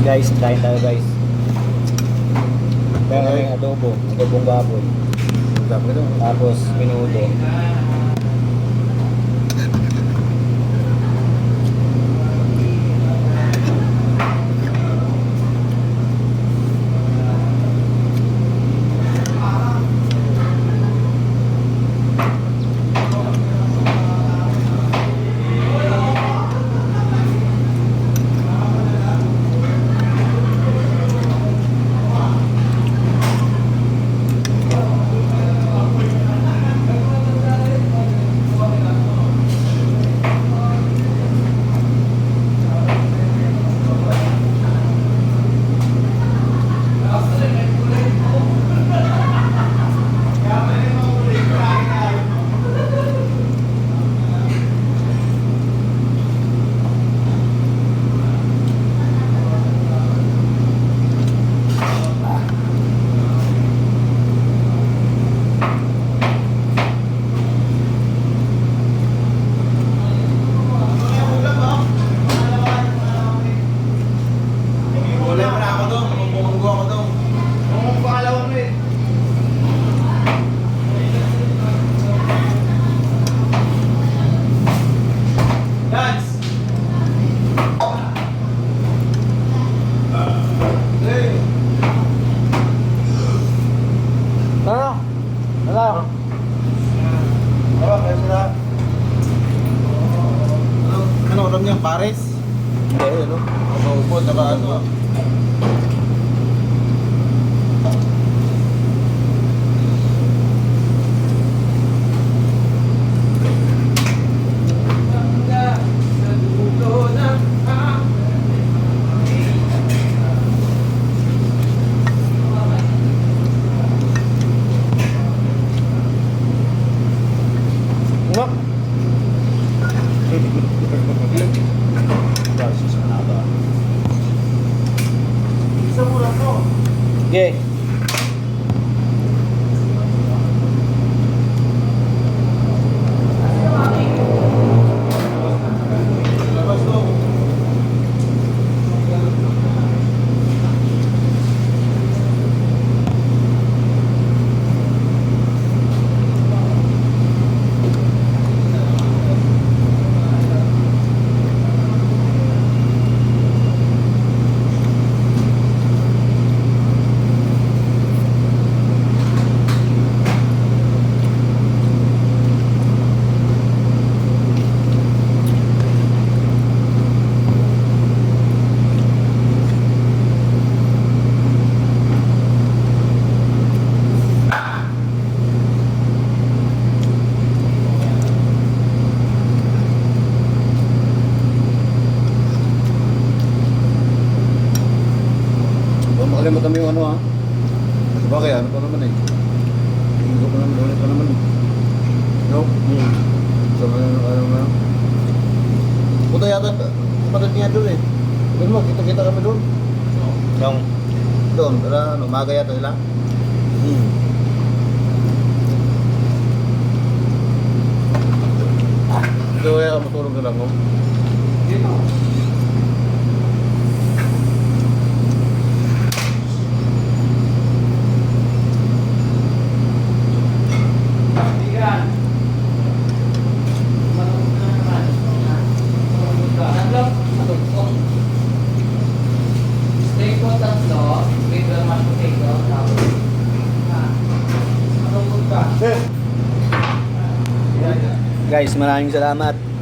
Guys, kain tayo guys. Meron kaming adobong baboy. Tapos minudo. Ano ulam niya? Pares? Hindi, ano? Ano-upod, naka ano? Isa mo lang to. Okay. Labas to. Makalimutan mo yung ano ha. Sabagay ano pa naman eh. Linggo pa naman, ulit pa naman. No? Sabi ano na. Puta yata, kapatid niya doon eh. Sabi mo, kita-kita kami doon. Yung Doon, pero ano, umaga yata sila. So, kaya matulog na lang mo. Dito. guys, maraming salamat.